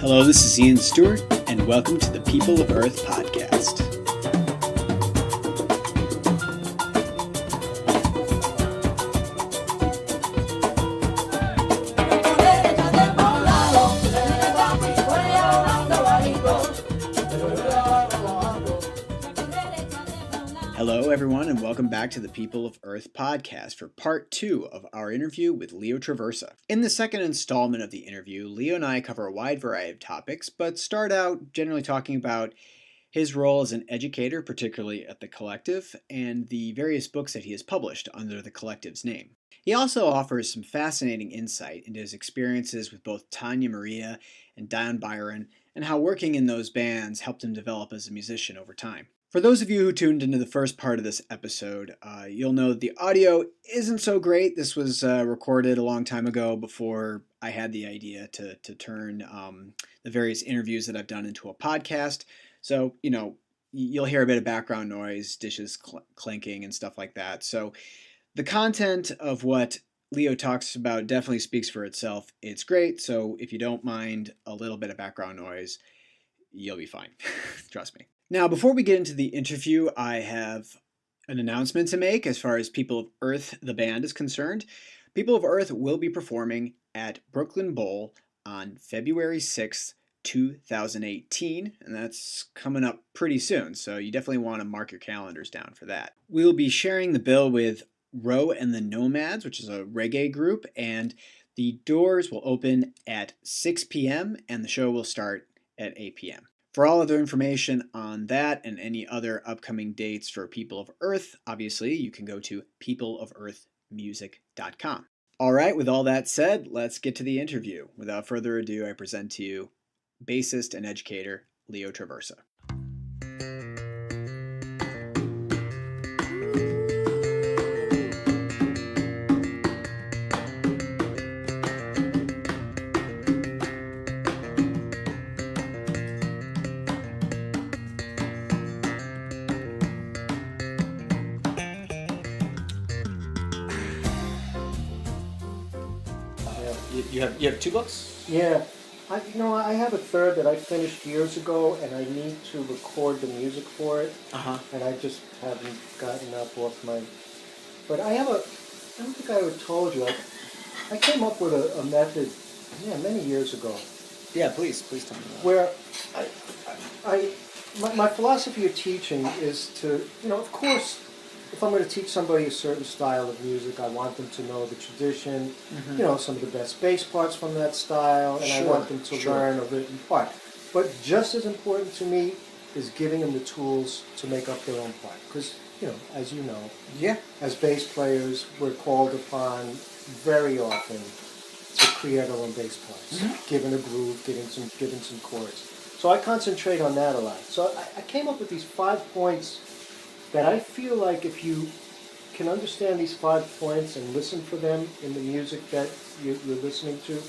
Hello, this is Ian Stewart, and welcome to the People of Earth podcast. Hello, everyone, and welcome back to the People of Earth podcast for part 2 of our interview with Leo Traversa. In the second installment of the interview, Leo and I cover a wide variety of topics, but start out generally talking about his role as an educator, particularly at the Collective, and the various books that he has published under the Collective's name. He also offers some fascinating insight into his experiences with both Tania Maria and Byron, and how working in those bands helped him develop as a musician over time. For those of you who tuned into the first part of this episode, you'll know that the audio isn't so great. This was recorded a long time ago before I had the idea to turn the various interviews that I've done into a podcast. So, you'll hear a bit of background noise, dishes clinking and stuff like that. So the content of what Leo talks about definitely speaks for itself. It's great. So if you don't mind a little bit of background noise, you'll be fine. Trust me. Now, before we get into the interview, I have an announcement to make as far as People of Earth, the band, is concerned. People of Earth will be performing at Brooklyn Bowl on February 6th, 2018, and that's coming up pretty soon, so you definitely want to mark your calendars down for that. We'll be sharing the bill with Roe and the Nomads, which is a reggae group, and the doors will open at 6 p.m. and the show will start at 8 p.m. For all other information on that and any other upcoming dates for People of Earth, obviously, you can go to peopleofearthmusic.com. All right, with all that said, let's get to the interview. Without further ado, I present to you bassist and educator Leo Traversa. You have two books? Yeah. I have a third that I finished years ago, and I need to record the music for it. And I just haven't gotten up off my... But I don't think I ever told you. I came up with a method, many years ago. Yeah, please tell me that. Where my philosophy of teaching is to, of course, if I'm going to teach somebody a certain style of music, I want them to know the tradition, some of the best bass parts from that style, and I want them to learn a written part. But just as important to me is giving them the tools to make up their own part. Because, as you know, as bass players, we're called upon very often to create our own bass parts, given a groove, given some chords. So I concentrate on that a lot. So I came up with these 5 points that I feel like if you can understand these 5 points and listen for them in the music that you're listening to,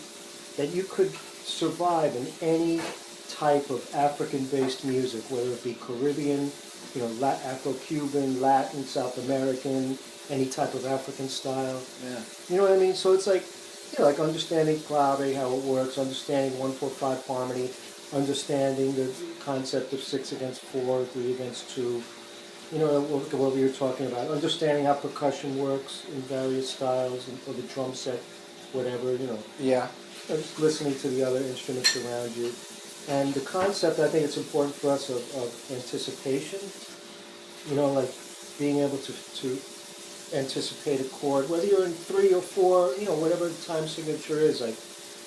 that you could survive in any type of African-based music, whether it be Caribbean, Afro-Cuban, Latin, South American, any type of African style. Yeah. You know what I mean? So it's like, like understanding clave, how it works, understanding 1-4-5 harmony, understanding the concept of 6 against 4, 3 against 2. What we were talking about, understanding how percussion works in various styles, or the drum set, whatever, Yeah. Just listening to the other instruments around you. And the concept, I think it's important for us, of anticipation, like being able to anticipate a chord, whether you're in 3 or 4, whatever the time signature is, like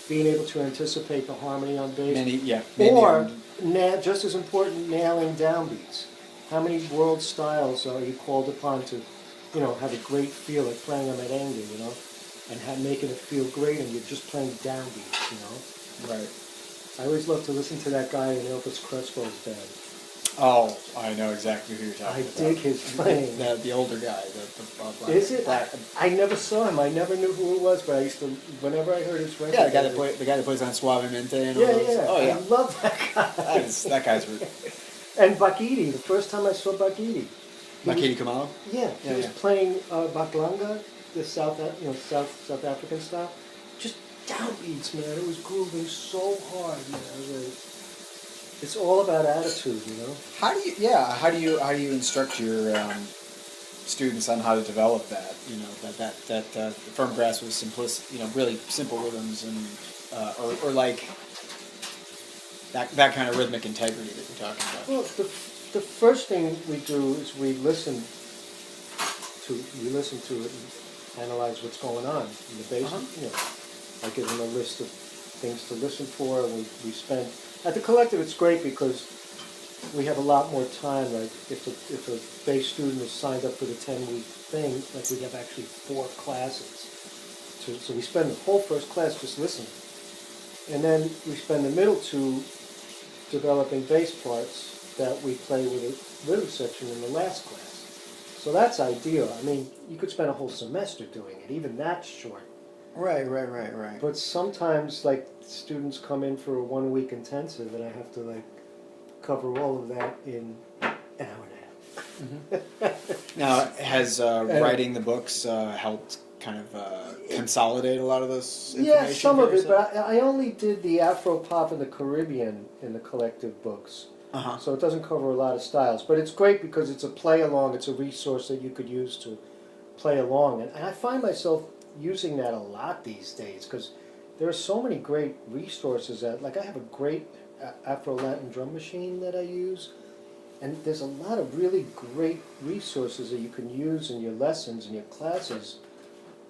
being able to anticipate the harmony on bass. Or, just as important, nailing downbeats. How many world styles are you called upon to, have a great feel, like playing them at Anger, and making it feel great, and you're just playing downbeats, Right. I always love to listen to that guy in Elvis Crespo's band. Oh, I know exactly who you're talking about. I dig his playing. The older guy. The Is it? I never saw him. I never knew who it was, but I used to, whenever I heard his record. Yeah, the guy that plays on Suavemente and all those. Yeah. Oh, yeah. I love that guy. That guy's rude. And Bakiti, the first time I saw Bakiti. Bakiti Kamalo? Yeah, he was playing Baklanga, the South African style. Just downbeats, man. It was grooving so hard, man. I was like, it's all about attitude, you know. How do you instruct your students on how to develop that? You know, that firm grasp with simplicity, you know, really simple rhythms and or like that kind of rhythmic integrity that you're talking about. Well, the first thing we do is we listen to it and analyze what's going on in the bass. You know, I give them a list of things to listen for. We spend at the collective. It's great because we have a lot more time. Like if a bass student is signed up for the 10-week thing, like we have actually 4 classes. So we spend the whole first class just listening, and then we spend the middle 2 developing bass parts that we play with a rhythm section in the last class. So that's ideal. I mean, you could spend a whole semester doing it. Even that's short. Right. But sometimes, like, students come in for a 1-week intensive, and I have to, like, cover all of that in an hour and a half. Now, has writing the books helped kind of consolidate a lot of this information? Yeah, some of it, but I only did the Afro pop and the Caribbean in the collective books. So it doesn't cover a lot of styles. But it's great because it's a play-along. It's a resource that you could use to play along. And I find myself using that a lot these days because there are so many great resources. Like I have a great Afro-Latin drum machine that I use. And there's a lot of really great resources that you can use in your lessons and your classes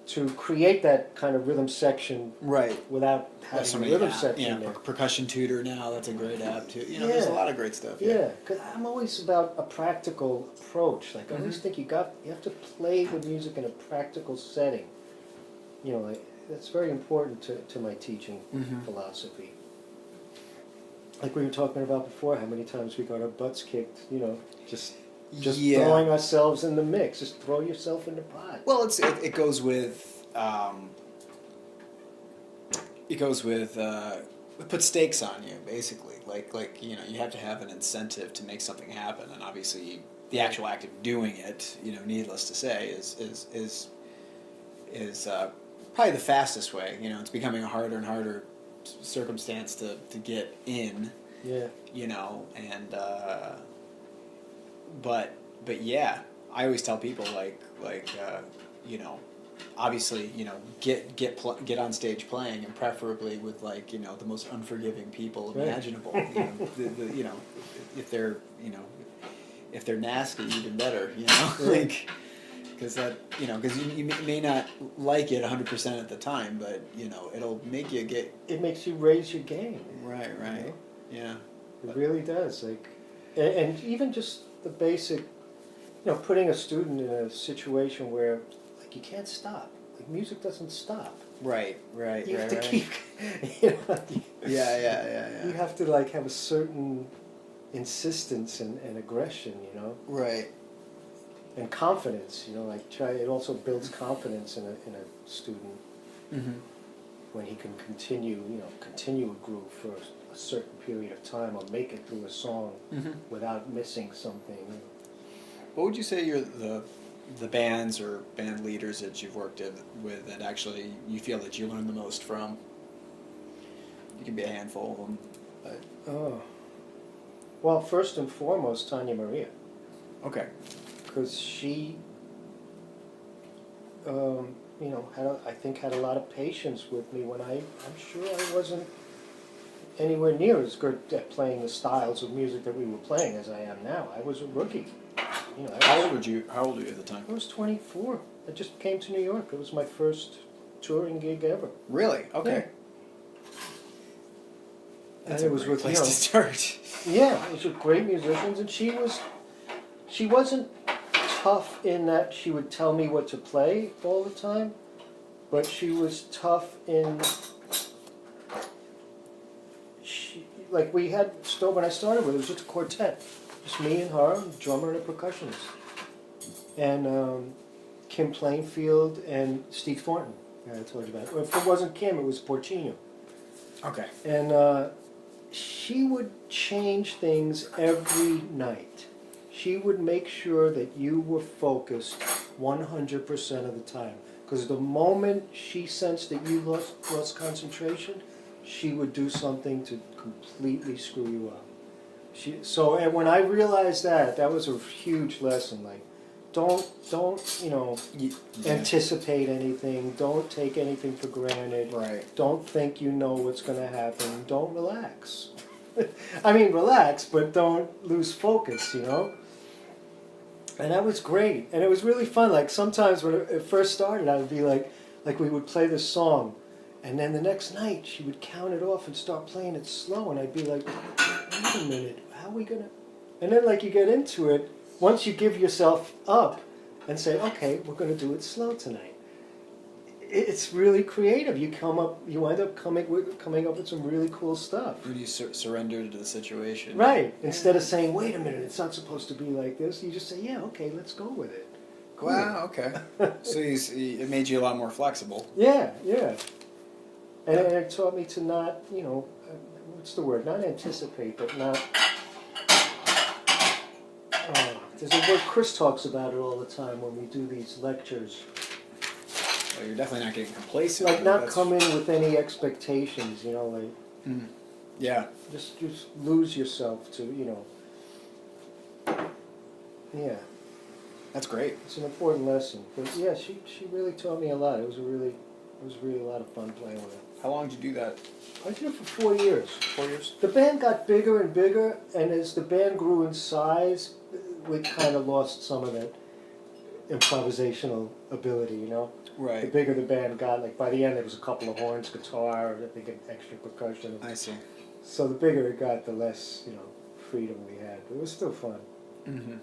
to create that kind of rhythm section without having a rhythm section there. Percussion tutor now, that's a great app too. You know, there's a lot of great stuff. Yeah, because I'm always about a practical approach. Like I always think you have to play the music in a practical setting. You know, like, that's very important to my teaching philosophy. Like we were talking about before, how many times we got our butts kicked, you know, just throwing ourselves in the mix. Just throw yourself in the pot. Well, it goes with it puts stakes on you, basically. Like you know, you have to have an incentive to make something happen, and obviously the actual act of doing it, you know, needless to say, is probably the fastest way. You know, it's becoming a harder and harder circumstance to get in. Yeah. You know, and but yeah, I always tell people like you know, obviously, you know, get on stage playing, and preferably with, like, you know, the most unforgiving people imaginable. You know, you know, if they're nasty, even better. You know, like, because you may not like it 100% at the time, but you know, it'll make you get. It makes you raise your game. Right. You know? Yeah. It really does. Like, and even just the basic, you know, putting a student in a situation where, like, you can't stop. Like, music doesn't stop. Right. You have to keep. You know, Yeah. You have to, like, have a certain insistence and aggression. You know. Right. And confidence. You know, like it also builds confidence in a student when he can continue a groove for a certain period of time, or make it through a song without missing something. What would you say you're the bands or band leaders that you've worked with that actually you feel that you learn the most from? You can be a handful of them. But. Well, first and foremost, Tania Maria. Okay. Because she, you know, had a lot of patience with me when I'm sure I wasn't anywhere near as good at playing the styles of music that we were playing as I am now. I was a rookie. You know, How old were you at the time? I was 24. I just came to New York. It was my first touring gig ever. Really? Okay. Yeah. That's and a it was great with, place you know, to start. Yeah, it was with great musicians, and she wasn't tough in that she would tell me what to play all the time, but she was tough in. Like we had when I started with, it was just a quartet, just me and her, a drummer and a percussionist, and Kim Plainfield and Steve Thornton. I told you about. If it wasn't Kim, it was Porcino. Okay. And she would change things every night. She would make sure that you were focused 100% of the time. Because the moment she sensed that you lost concentration, she would do something to completely screw you up. And when I realized that was a huge lesson. Like, don't anticipate anything. Don't take anything for granted. Right. Don't think you know what's going to happen. Don't relax. I mean, relax, but don't lose focus. And that was great, and it was really fun. Like sometimes when it first started, I would be like we would play this song, and then the next night she would count it off and start playing it slow, and I'd be like, wait a minute, how are we gonna? And then like you get into it, once you give yourself up and say, okay, we're gonna do it slow tonight. It's really creative. You wind up coming up with some really cool stuff. When you surrender to the situation. Right. Instead of saying, wait a minute, it's not supposed to be like this, you just say, yeah, okay, let's go with it. Cool. Wow, okay. So it made you a lot more flexible. Yeah. And it taught me to not, what's the word? Not anticipate, but not... there's a word, Chris talks about it all the time when we do these lectures. Well, you're definitely not getting complacent. Like not come in with any expectations, like... Yeah. Just lose yourself to, Yeah. That's great. It's an important lesson. But yeah, she really taught me a lot. It was really a lot of fun playing with her. How long did you do that? I did it for 4 years. 4 years? The band got bigger and bigger, and as the band grew in size, we kind of lost some of that improvisational ability, Right. The bigger the band got, like by the end there was a couple of horns, guitar, I think an extra percussion. I see. So the bigger it got, the less, freedom we had. But it was still fun. Mm-hmm.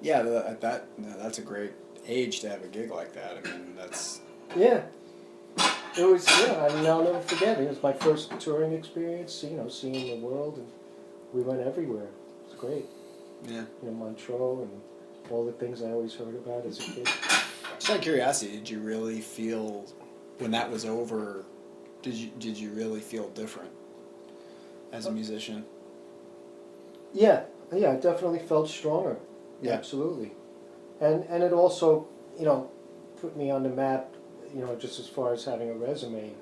Yeah, that's a great age to have a gig like that. I mean, that's... Yeah. It was, I'll never forget it. It was my first touring experience, seeing the world, and we went everywhere. It was great. Yeah. Montreux and all the things I always heard about as a kid. Just out of curiosity, did you really feel, when that was over, did you really feel different as a musician? Yeah, I definitely felt stronger. Yeah. Absolutely. And it also, put me on the map, just as far as having a resume.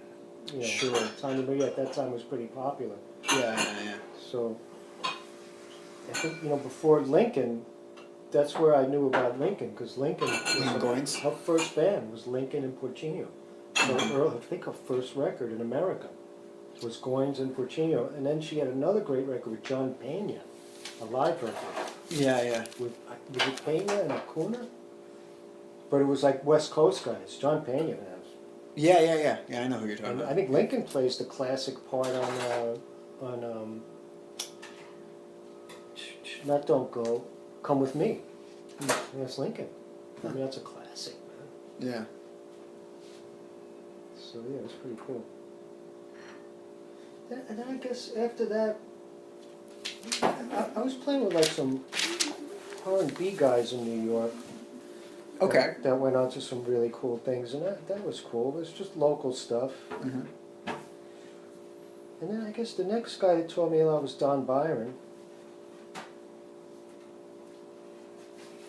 Sure. Tania at that time was pretty popular. Yeah. So, I think, before Lincoln, that's where I knew about Lincoln, because Lincoln was her first band was Lincoln and Porcino. So I think her first record in America was Goins and Porcino, and then she had another great record with John Pena, a live record. Yeah. Was it Pena and Acuna? But it was like West Coast guys. John Pena has. Yeah, I know who you're talking about. I think Lincoln plays the classic part on not Don't Go, Come With Me. And that's Lincoln. I mean, that's a classic, man. Yeah. So yeah, it's pretty cool. And then I guess after that, I was playing with like some R&B guys in New York. Okay. That went on to some really cool things, and that was cool. It was just local stuff. Mm-hmm. And then I guess the next guy that taught me a lot was Don Byron.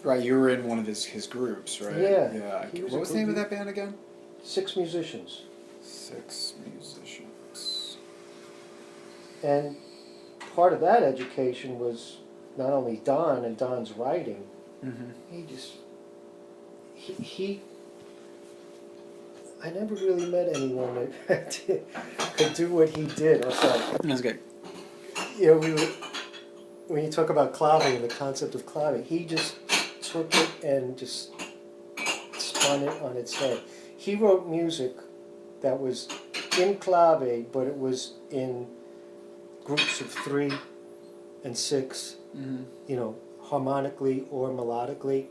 Right, you were in one of his groups, right? Yeah. What was the name of that band again? 6 musicians. 6 musicians. And part of that education was not only Don and Don's writing. Mm-hmm. I never really met anyone that could do what he did. I'm sorry. That's good. When you talk about clave and the concept of clave, he just took it and just spun it on its head. He wrote music that was in clave, but it was in groups of 3 and 6, harmonically or melodically.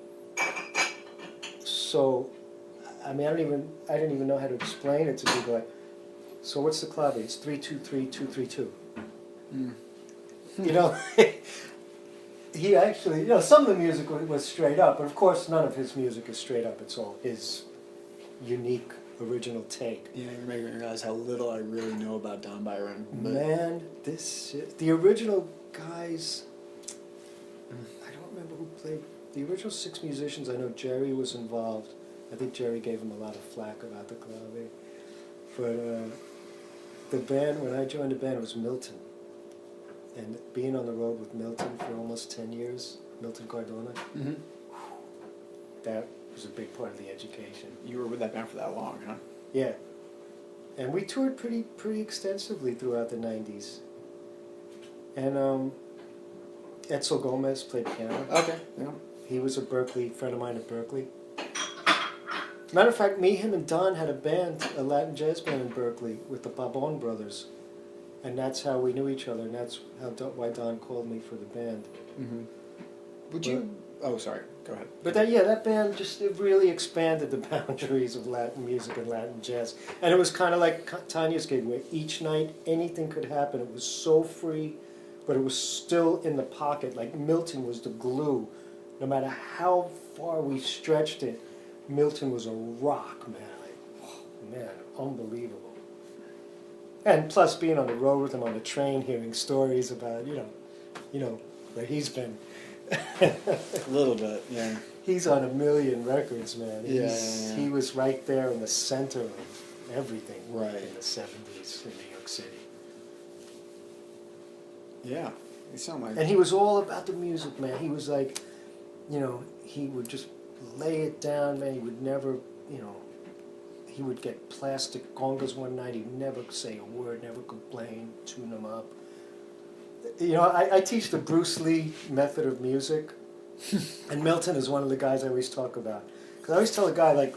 So, I mean, I didn't even know how to explain it to people. Like, so what's the clave? It's 3-2-3-2-3-2. He actually, some of the music was straight up, but of course none of his music is straight up. It's all his unique, original take. Yeah, you're making me realize how little I really know about Don Byron. Man, the original guys, I don't remember who played. The original 6 musicians, I know Jerry was involved. I think Jerry gave him a lot of flack about the clave. But the band, when I joined the band, it was Milton. And being on the road with Milton for almost 10 years, Milton Cardona, Mm-hmm. that was a big part of the education. You were with that band for that long, huh? Yeah. And we toured pretty extensively throughout the 90s. And Edsel Gomez played piano. Okay. Yeah. He was a friend of mine at Berkeley. Matter of fact, him and Don had a band, a Latin jazz band in Berkeley with the Pabon brothers. And that's how we knew each other, and that's why Don called me for the band. Mm-hmm. Would you... Oh, sorry. Go ahead. But that band it really expanded the boundaries of Latin music and Latin jazz. And it was kind of like Tania's gig, where each night anything could happen. It was so free, but it was still in the pocket. Like Milton was the glue. No matter how far we stretched it, Milton was a rock, man. Man, unbelievable. And plus being on the road with him on the train, hearing stories about, you know, where he's been. A little bit, yeah. He's on a million records, man. Yeah. He was right there in the center of everything Right. in the 70s in New York City. Yeah. You sound like... And he was all about the music, man. He was like, he would just lay it down, man. He would never, he would get plastic congas one night. He'd never say a word, never complain, tune them up. I teach the Bruce Lee method of music, and Milton is one of the guys I always talk about. Because I always tell a guy, like,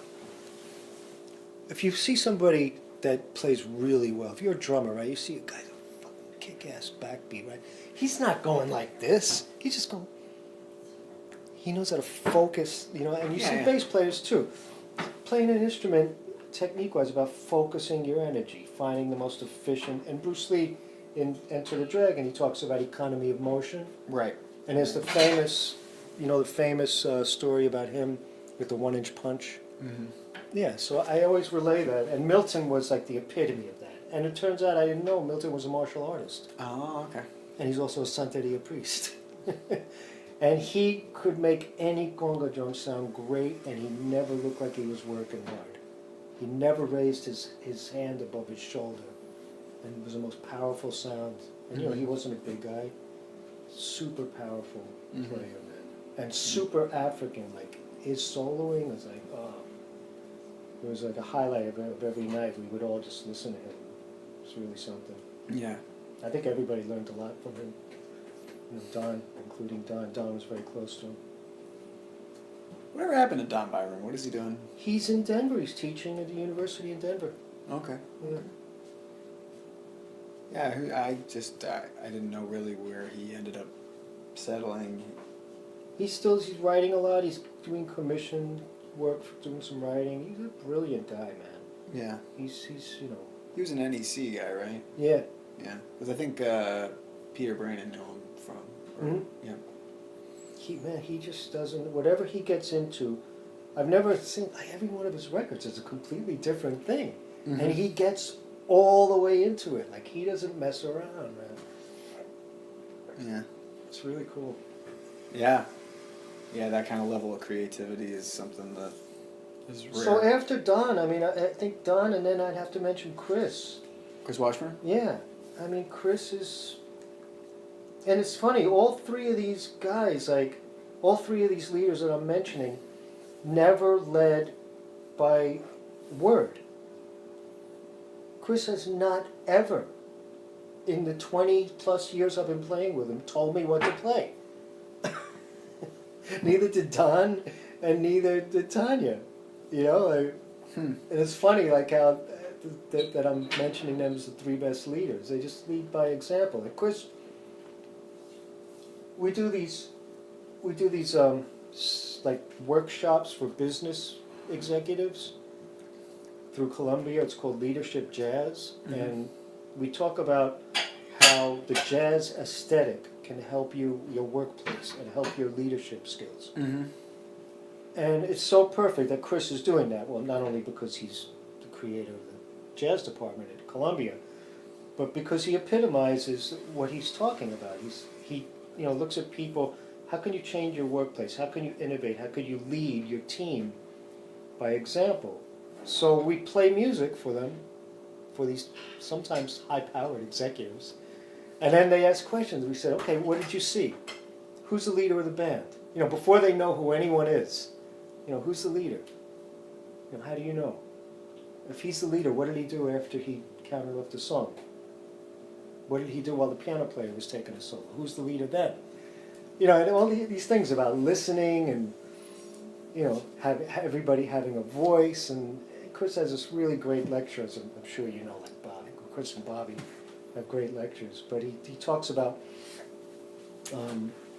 if you see somebody that plays really well, if you're a drummer, right, you see a guy with a fucking kick-ass backbeat, right, he's not going like this. He's just going... He knows how to focus, and you see bass players, too. Playing an instrument, technique-wise, about focusing your energy, finding the most efficient... And Bruce Lee... In Enter the Dragon, he talks about economy of motion. Right. And there's the famous, story about him with the 1-inch punch. Mm-hmm. Yeah, so I always relay that. And Milton was like the epitome of that. And it turns out I didn't know Milton was a martial artist. Oh, okay. And he's also a Santeria priest. And he could make any conga drum sound great, and he never looked like he was working hard. He never raised his hand above his shoulder. And it was the most powerful sound. And he wasn't a big guy. Super powerful player, man. And super African. Like, his soloing was like, it was like a highlight of every night. We would all just listen to him. It was really something. Yeah. I think everybody learned a lot from him. Don, including Don. Don was very close to him. Whatever happened to Don Byron? What is he doing? He's in Denver. He's teaching at the university in Denver. Okay. Yeah. Yeah, I didn't know really where he ended up settling. He's writing a lot. He's doing commission work, doing some writing. He's a brilliant guy, man. Yeah. He's He was an NEC guy, right? Yeah. Yeah. Because I think Peter Brannon knew him from. Yeah. He just doesn't. Whatever he gets into, I've never seen. Every one of his records is a completely different thing, and he gets all the way into it. Like, he doesn't mess around, man. Yeah. It's really cool. Yeah. Yeah, that kind of level of creativity is something that is rare. So after Don, I think Don, and then I'd have to mention Chris. Chris Washburn? Yeah. Chris is... And it's funny, all three of these guys, all three of these leaders that I'm mentioning, never led by word. Chris has not ever, in the 20-plus years I've been playing with him, told me what to play. Neither did Don, and neither did Tania. And it's funny, like how that I'm mentioning them as the three best leaders. They just lead by example. Of course, we do these like workshops for business executives through Columbia. It's called Leadership Jazz, and we talk about how the jazz aesthetic can help your workplace and help your leadership skills. And it's so perfect that Chris is doing that. Well, not only because he's the creator of the jazz department at Columbia, but because he epitomizes what he's talking about. He looks at people. How can you change your workplace? How can you innovate? How can you lead your team by example. So we play music for them, for these sometimes high-powered executives, and then they ask questions. We said, okay, what did you see? Who's the leader of the band? You know, before they know who anyone is, you know, who's the leader? You know, how do you know? If he's the leader, what did he do after he counted off the song? What did he do while the piano player was taking a solo? Who's the leader then? You know, and all these things about listening and, you know, everybody having a voice. And Chris has this really great lecture, as I'm sure you know, like Bobby. Chris and Bobby have great lectures. But he talks about...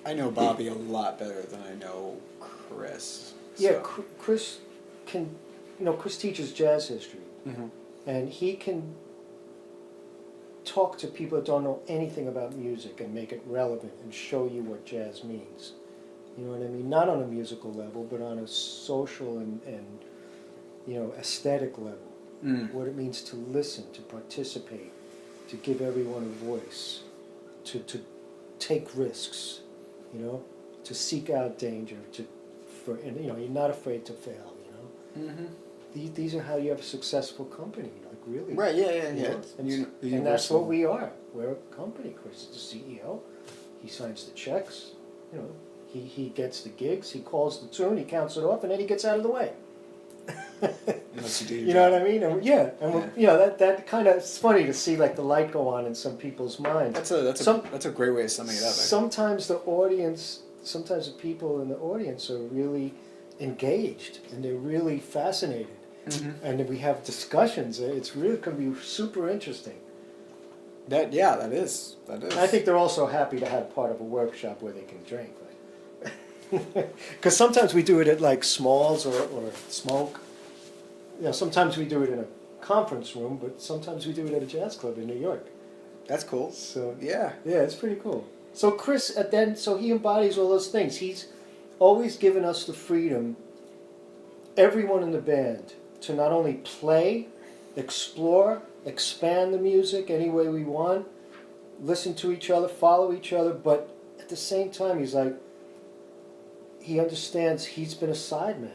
I know Bobby a lot better than I know Chris. Yeah, Chris can... You know, Chris teaches jazz history. Mm-hmm. And he can talk to people that don't know anything about music and make it relevant and show you what jazz means. You know what I mean? Not on a musical level, but on a social and you know, aesthetic level. What it means to listen, to participate, to give everyone a voice, to take risks, you know, to seek out danger, and you know, you're not afraid to fail, you know. Mm-hmm. These are how you have a successful company, like really. Right, yeah. And that's what we are. We're a company. Chris is the CEO. He signs the checks. You know, he gets the gigs. He calls the tune. He counts it off, and then he gets out of the way. You know what I mean? And, you know that kind of, it's funny to see like the light go on in some people's minds. That's a great way of summing it up. Sometimes the people in the audience are really engaged and they're really fascinated. Mm-hmm. And we have discussions. It's really can be super interesting. That is. And I think they're also happy to have part of a workshop where they can drink. Because sometimes we do it at like Smalls or Smoke. You know, sometimes we do it in a conference room, but sometimes we do it at a jazz club in New York. That's cool. So yeah, it's pretty cool. So Chris, so he embodies all those things. He's always given us the freedom, everyone in the band, to not only play, explore, expand the music any way we want, listen to each other, follow each other, but at the same time he's like, he understands he's been a sideman.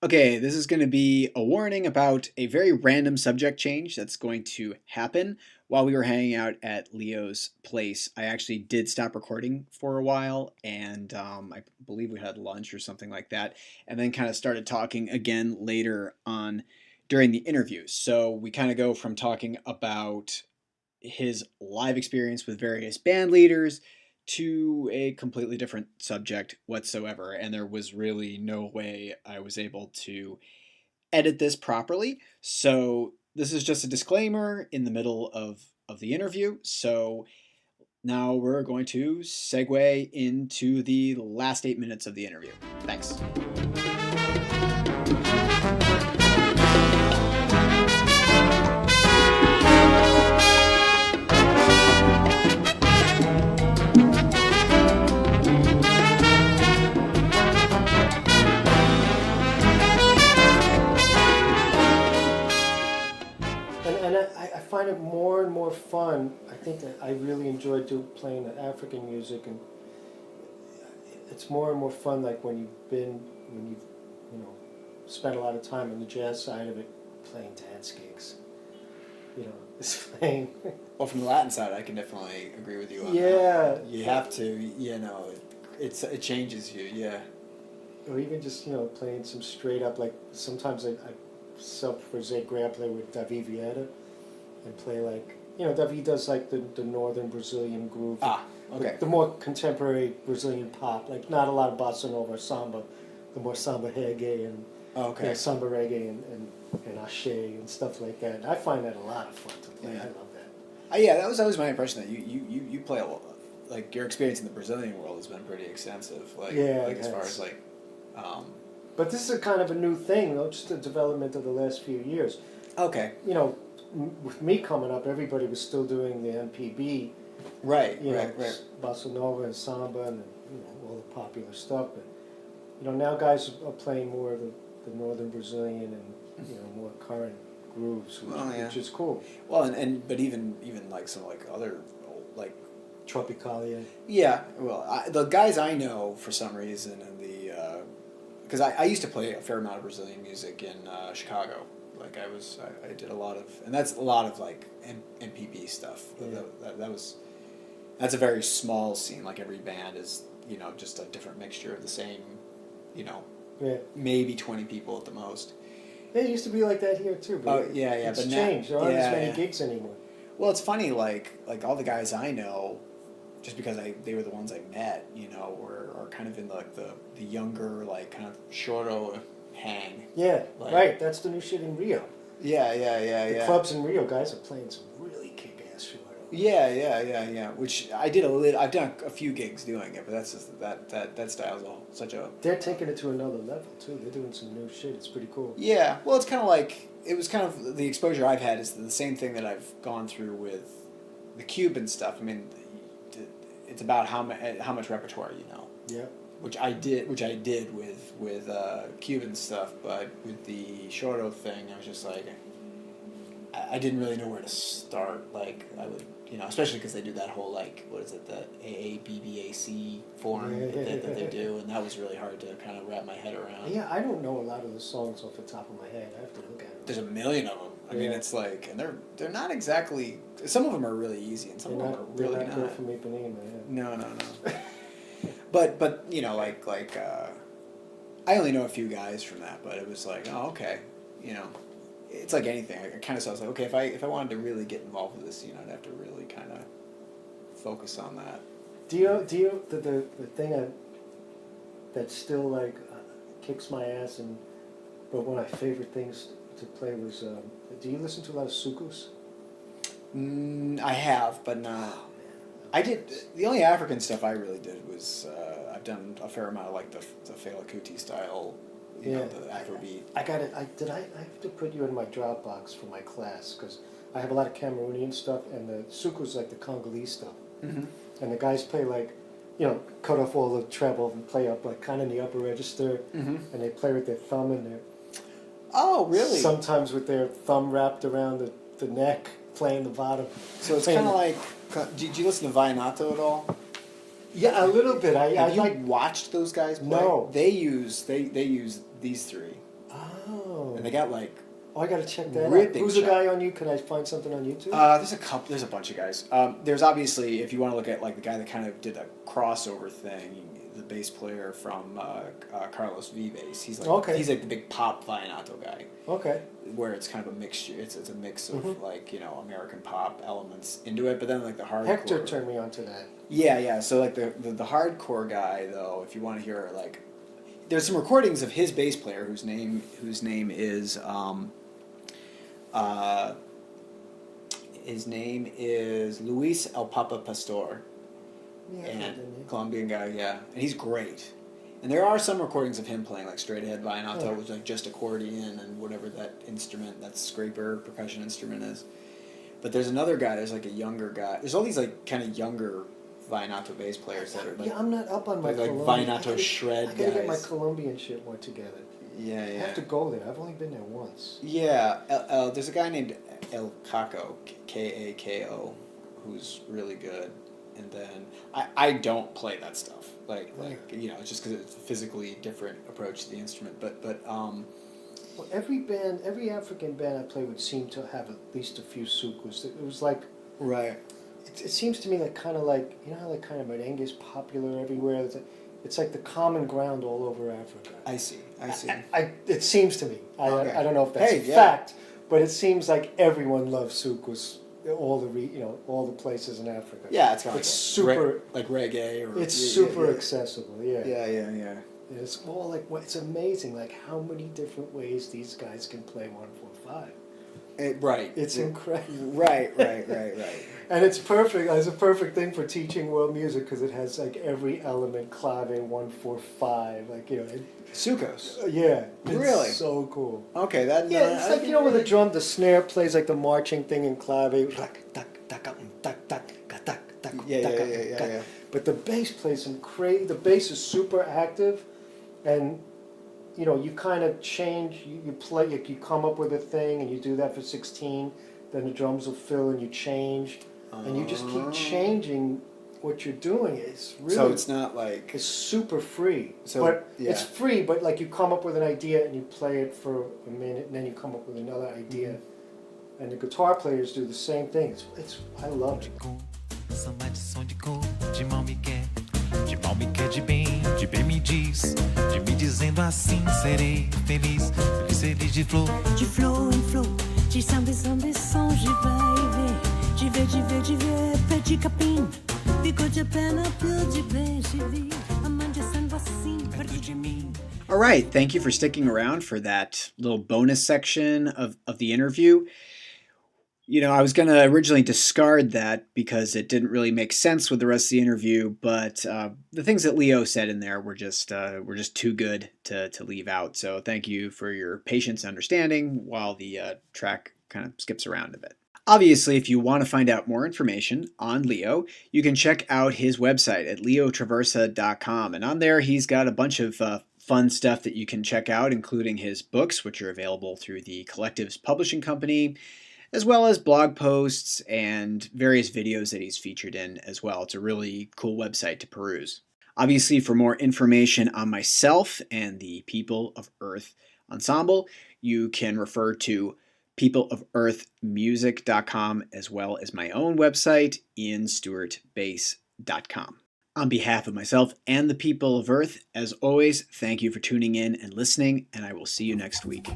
Okay, this is going to be a warning about a very random subject change that's going to happen. While we were hanging out at Leo's place, I actually did stop recording for a while, and I believe we had lunch or something like that, and then kind of started talking again later on during the interview. So we kind of go from talking about his live experience with various band leaders to a completely different subject whatsoever, and there was really no way I was able to edit this properly. So this is just a disclaimer in the middle of the interview. So now we're going to segue into the last 8 minutes of the interview. Thanks. I find it more and more fun. I think that I really enjoy playing the African music, and it's more and more fun. Like when you've spent a lot of time on the jazz side of it, playing dance gigs. You know, it's playing. Well, from the Latin side, I can definitely agree with you on that. You have to. You know, it changes you. Yeah. Or even just playing some straight up, like sometimes I sub for Zay Gray, I play with Davi Vieira and play like, Davi does like the northern Brazilian groove. Okay. The more contemporary Brazilian pop, like not a lot of bossa nova or samba, the more samba reggae and samba reggae and ashe and stuff like that. And I find that a lot of fun to play. Yeah. I love that. That was always my impression that you play a lot. Like your experience in the Brazilian world has been pretty extensive. Like as far as like. But this is a kind of a new thing, just the development of the last few years. Okay. With me coming up, everybody was still doing the MPB. Right. Bossa Nova and samba and all the popular stuff. But now guys are playing more of the northern Brazilian and more current grooves, which is cool. Well, but even like some like other like Tropicalia. Yeah. Well, the guys I know for some reason in the because I used to play a fair amount of Brazilian music in Chicago. Like I did a lot of, and that's a lot of like MPB stuff. Yeah. That's a very small scene. Like every band is, just a different mixture of the same, Yeah. maybe 20 people at the most. It used to be like that here too. But Yeah. it's But changed. There aren't as many yeah. gigs anymore. Well, it's funny, like all the guys I know, just because they were the ones I met, are kind of in like the younger, like kind of shorter hang. Yeah, Like, right. That's the new shit in Rio. Yeah. The clubs in Rio, guys are playing some really kick-ass shit. Yeah. Which I did I've done a few gigs doing it, but that's just that style is such a. They're taking it to another level too. They're doing some new shit. It's pretty cool. Yeah, well, it's kind of like it was kind of the exposure I've had is the same thing that I've gone through with the Cuban stuff. I mean, it's about how much repertoire you know. Yeah. Which I did with Cuban stuff, but with the Shorto thing, I was just like, I didn't really know where to start. Like I would, especially because they do that whole like what is it, the AABBAC form that they do, and that was really hard to kind of wrap my head around. Yeah, I don't know a lot of the songs off the top of my head. I have to look at them. There's a million of them. I mean, it's like, and they're not exactly. Some of them are really easy, and some of them are really not. Good for me, Panema. Yeah. No. But I only know a few guys from that, but it was like, oh, okay, it's like anything. I kind of saw, I was like, okay, if I wanted to really get involved with this, I'd have to really kind of focus on that. Do you the thing that still like kicks my ass but one of my favorite things to play was do you listen to a lot of soukous? I have, but not. Oh, I did. The only African stuff I really did was I've done a fair amount of like the Fela Kuti style, the Afrobeat. I have to put you in my Dropbox for my class because I have a lot of Cameroonian stuff and the soukous like the Congolese stuff. Mm-hmm. And the guys play like, cut off all the treble and play up like kind of in the upper register, and they play with their thumb in there. Oh, really? Sometimes with their thumb wrapped around the neck, playing the bottom. So it's kind of like. Did you listen to Vallenato at all? Yeah, a little bit. Have you watched those guys play? No. They use these three. Oh. And they got like. Oh, I gotta check that out. Who's the guy on you? Can I find something on YouTube? There's a bunch of guys. There's obviously, if you want to look at like the guy that kind of did a crossover thing, the bass player from Carlos Vives. He's like the big pop Vallenato guy. Okay. Where it's kind of a mixture. It's a mix of like American pop elements into it, but then like the hardcore. Hector turned me onto that. Yeah. So like the hardcore guy though, if you want to hear like, there's some recordings of his bass player whose name is Luis El Papa Pastor. Yeah, and Colombian guy, and he's great. And there are some recordings of him playing like straight ahead Vallenato with like just accordion and whatever that instrument, that scraper percussion instrument is. But there's another guy. There's like a younger guy. There's all these like kind of younger Vallenato bass players that are like. Yeah, I'm not up on my like Vallenato shred guys. I gotta get my Colombian shit more together. Yeah. I have to go there. I've only been there once. Yeah, there's a guy named El Caco, Kako, who's really good. And then I don't play that stuff. Like it's just because it's a physically different approach to the instrument. But well, every African band I play would seem to have at least a few soukous. It was like right. It seems to me like kind of like how like kind of merengue is popular everywhere. It's like the common ground all over Africa. I see. It seems to me. I don't know if that's a fact, but it seems like everyone loves soukous. All the places in Africa. Yeah, it's kind of super like reggae or. It's super accessible. Yeah. Yeah. It's all like it's amazing, like how many different ways these guys can play 1-4-5. Right. It's incredible. Right. And it's perfect. It's a perfect thing for teaching world music because it has like every element: clave, 1-4-5, like soukous. Yeah. Really? So cool. Okay, that. Yeah, it's like with the drum, the snare plays like the marching thing in clave. Yeah. But the bass plays some crazy. The bass is super active, and you kind of change. You play. You come up with a thing, and you do that for 16. Then the drums will fill, and you change, and you just keep changing what you're doing is really... So it's not like... It's super free. So, but yeah. It's free, but like you come up with an idea and you play it for a minute, and then you come up with another idea. Mm-hmm. And the guitar players do the same thing. I love it. De mal me quer, de bem me diz, de me dizendo assim serei feliz, feliz de flor. De flor em flor, de samba em som, de vai e vem, de ver, pé de capim, ficou de pena, pio de bem, de vi, amante sendo assim, perto de mim. All right, thank you for sticking around for that little bonus section of the interview. You know, I was going to originally discard that because it didn't really make sense with the rest of the interview, but the things that Leo said in there were just too good to leave out. So thank you for your patience and understanding while the track kind of skips around a bit. Obviously, if you want to find out more information on Leo, you can check out his website at leotraversa.com. And on there, he's got a bunch of fun stuff that you can check out, including his books, which are available through the Collectives Publishing Company, as well as blog posts and various videos that he's featured in as well. It's a really cool website to peruse. Obviously, for more information on myself and the People of Earth Ensemble, you can refer to peopleofearthmusic.com as well as my own website, ianstewartbass.com. On behalf of myself and the People of Earth, as always, thank you for tuning in and listening, and I will see you next week.